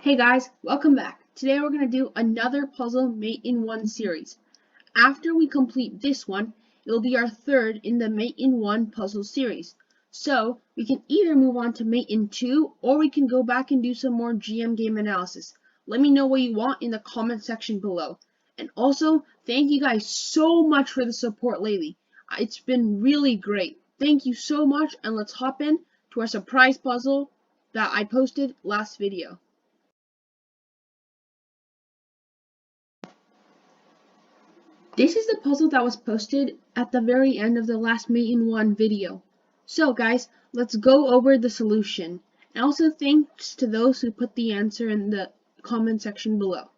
Hey guys, welcome back. Today we're going to do another puzzle mate in one series. After we complete this one, it'll be our third in the mate in one puzzle series. So we can either move on to mate in two, or we can go back and do some more GM game analysis. Let me know what you want in the comment section below. And also, thank you guys so much for the support lately. It's been really great. Thank you so much, and let's hop in to our surprise puzzle that I posted last video. This is the puzzle that was posted at the very end of the last mate in one video. So guys, let's go over the solution. And also thanks to those who put the answer in the comment section below.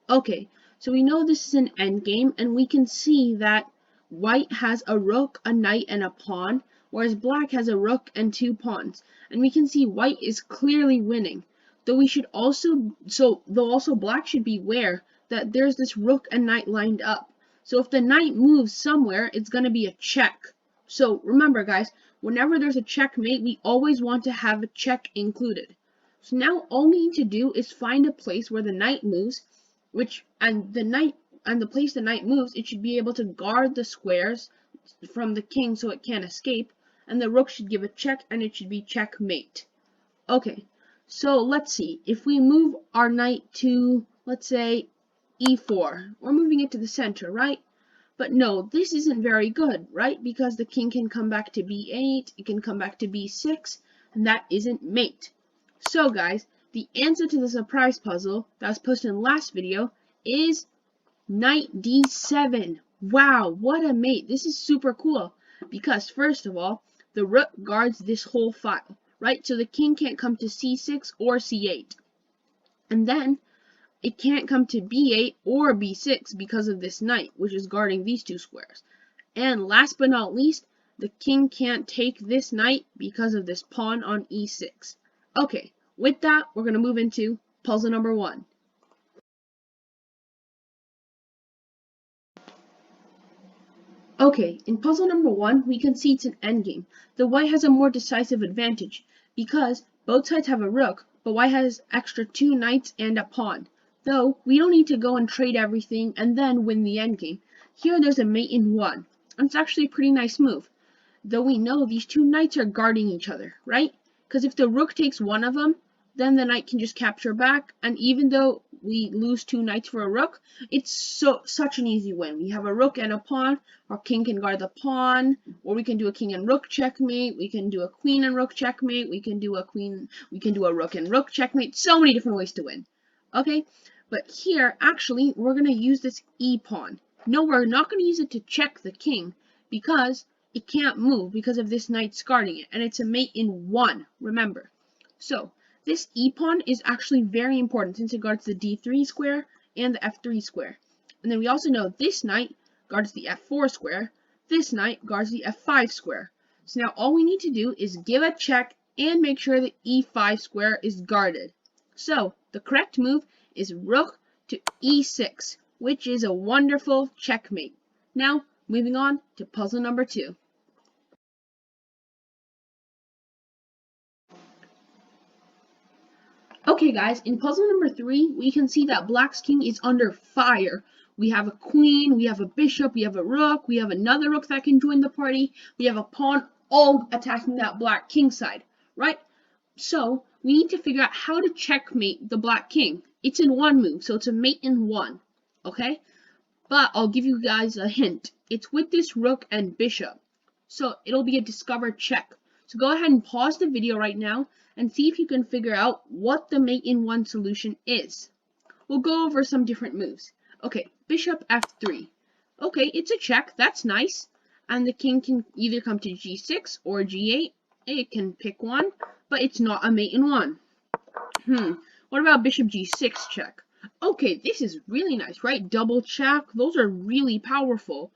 Okay, so we know this is an endgame, and we can see that white has a rook, a knight, and a pawn, whereas black has a rook and two pawns. And we can see white is clearly winning. Though black should be aware that there's this rook and knight lined up. So if the knight moves somewhere, it's going to be a check. So remember guys, whenever there's a checkmate, we always want to have a check included. So now all we need to do is find a place where the knight moves, the place the knight moves, it should be able to guard the squares from the king so it can't escape, and the rook should give a check, and it should be checkmate. Okay, so let's see. If we move our knight to, let's say, e4, we're moving it to the center, right? But no, this isn't very good, right? Because the king can come back to b8, it can come back to b6, and that isn't mate. So guys, the answer to the surprise puzzle that was posted in the last video is knight d7. Wow, what a mate. This is super cool because first of all, the rook guards this whole file, right? So the king can't come to c6 or c8. And then it can't come to b8 or b6 because of this knight, which is guarding these two squares. And last but not least, the king can't take this knight because of this pawn on e6. Okay, with that, we're going to move into puzzle number 1. Okay, in puzzle number 1, we can see it's an endgame. The white has a more decisive advantage because both sides have a rook, but white has extra 2 knights and a pawn. Though, we don't need to go and trade everything and then win the endgame. Here there's a mate in 1, and it's actually a pretty nice move. Though we know these 2 knights are guarding each other, right? Because if the rook takes one of them, then the knight can just capture back, and even though we lose 2 knights for a rook, it's such an easy win. We have a rook and a pawn, our king can guard the pawn, or we can do a king and rook checkmate, we can do a queen and rook checkmate, we can do a rook and rook checkmate, so many different ways to win. Okay, but here, actually, we're going to use this e-pawn. No, we're not going to use it to check the king, because it can't move because of this knight guarding it, and it's a mate in 1, remember. So, this e-pawn is actually very important since it guards the d3 square and the f3 square. And then we also know this knight guards the f4 square, this knight guards the f5 square. So now all we need to do is give a check and make sure the e5 square is guarded. So, the correct move is rook to e6, which is a wonderful checkmate. Now, moving on to puzzle number 2. Okay guys, in puzzle number 3, we can see that black's king is under fire. We have a queen, we have a bishop, we have a rook, we have another rook that can join the party, we have a pawn, all attacking that black king side, right? So, we need to figure out how to checkmate the black king. It's in 1 move, so it's a mate in 1, okay? But I'll give you guys a hint. It's with this rook and bishop. So it'll be a discover check. So go ahead and pause the video right now and see if you can figure out what the mate in 1 solution is. We'll go over some different moves. Okay, bishop f3. Okay, it's a check. That's nice. And the king can either come to g6 or g8. It can pick one, but it's not a mate in 1. What about bishop g6 check? Okay, this is really nice, right? Double check. Those are really powerful.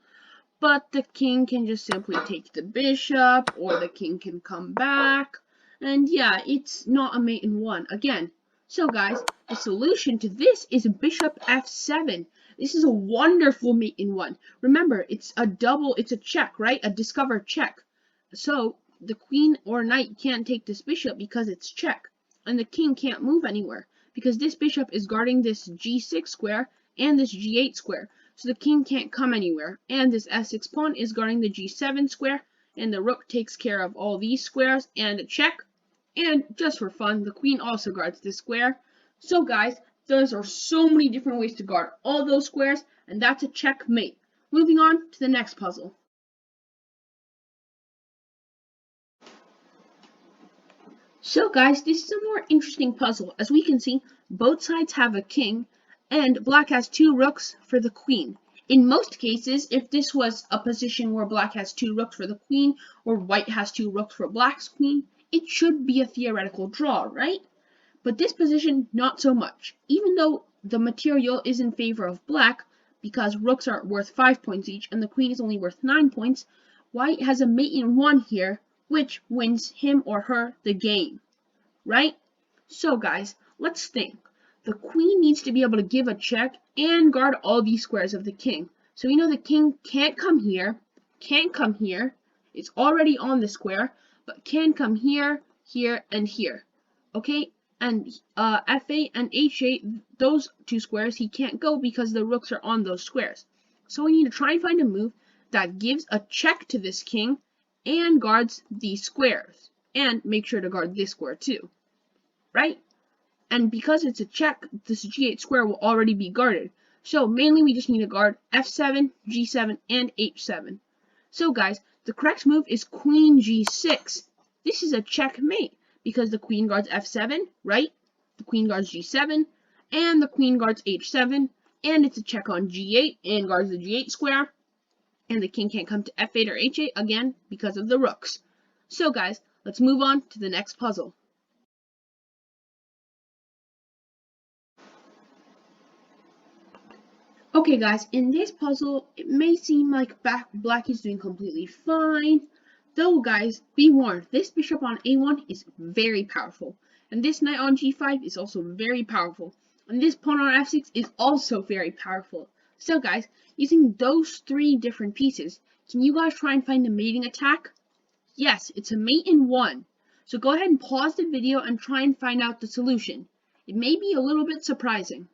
But the king can just simply take the bishop, or the king can come back. And yeah, it's not a mate in 1 again. So guys, the solution to this is bishop f7. This is a wonderful mate in 1. Remember, it's a check, right? A discover check. So the queen or knight can't take this bishop because it's check. And the king can't move anywhere because this bishop is guarding this g6 square and this g8 square, so the king can't come anywhere, and this f6 pawn is guarding the g7 square, and the rook takes care of all these squares and a check. And just for fun, the queen also guards this square. So guys, those are so many different ways to guard all those squares, and that's a checkmate. Moving on to the next puzzle. So guys, this is a more interesting puzzle. As we can see, both sides have a king, and black has 2 rooks for the queen. In most cases, if this was a position where black has 2 rooks for the queen, or white has 2 rooks for black's queen, it should be a theoretical draw, right? But this position, not so much. Even though the material is in favor of black, because rooks are worth 5 points each, and the queen is only worth 9 points, white has a mate in 1 here, which wins him or her the game, right? So guys, let's think. The queen needs to be able to give a check and guard all these squares of the king. So we know the king can't come here, it's already on the square, but can come here, here, and here, okay? And f8 and h8, those 2 squares, he can't go because the rooks are on those squares. So we need to try and find a move that gives a check to this king and guards these squares, and make sure to guard this square too, right? And because it's a check, this g8 square will already be guarded. So mainly we just need to guard f7, g7, and h7. So guys, the correct move is queen g6. This is a checkmate because the queen guards f7, right? The queen guards g7, and the queen guards h7, and it's a check on g8 and guards the g8 square. And the king can't come to f8 or h8 again because of the rooks. So guys, let's move on to the next puzzle. Okay guys, in this puzzle, it may seem like black is doing completely fine. Though guys, be warned, this bishop on a1 is very powerful. And this knight on g5 is also very powerful. And this pawn on f6 is also very powerful. So guys, using those 3 different pieces, can you guys try and find a mating attack? Yes, it's a mate in 1. So go ahead and pause the video and try and find out the solution. It may be a little bit surprising.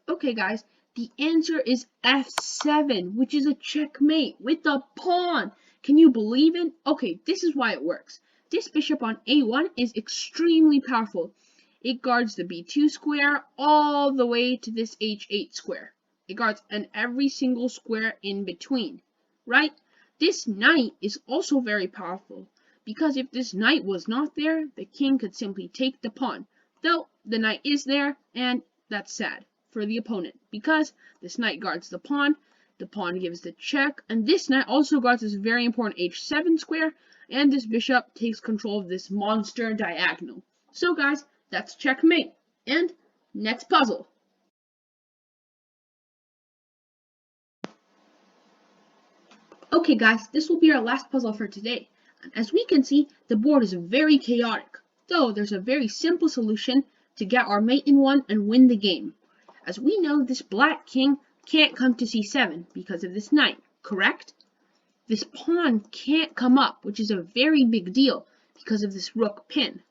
Okay guys, the answer is f7, which is a checkmate with the pawn. Can you believe it? Okay, this is why it works. This bishop on a1 is extremely powerful. It guards the b2 square all the way to this h8 square. It guards every single square in between, right? This knight is also very powerful, because if this knight was not there, the king could simply take the pawn. Though the knight is there, and that's sad for the opponent, because this knight guards the pawn gives the check, and this knight also guards this very important h7 square, and this bishop takes control of this monster diagonal. So guys, that's checkmate. And next puzzle. Okay guys, this will be our last puzzle for today. And as we can see, the board is very chaotic, though there's a very simple solution to get our mate in 1 and win the game. As we know, this black king can't come to c7 because of this knight, correct? This pawn can't come up, which is a very big deal because of this rook pin.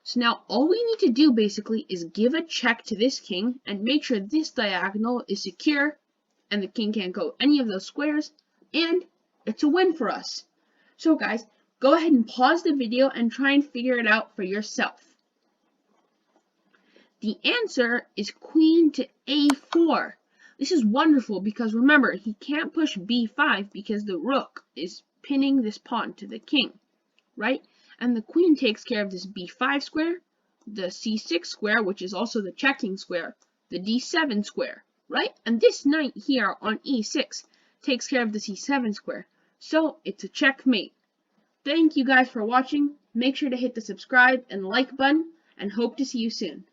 So now all we need to do basically is give a check to this king and make sure this diagonal is secure and the king can't go any of those squares, and it's a win for us. So guys, go ahead and pause the video and try and figure it out for yourself. The answer is queen to a4. This is wonderful because remember, he can't push b5 because the rook is pinning this pawn to the king, right? And the queen takes care of this b5 square, the c6 square, which is also the checking square, the d7 square, right? And this knight here on e6 takes care of the c7 square. So it's a checkmate. Thank you guys for watching. Make sure to hit the subscribe and like button, and hope to see you soon.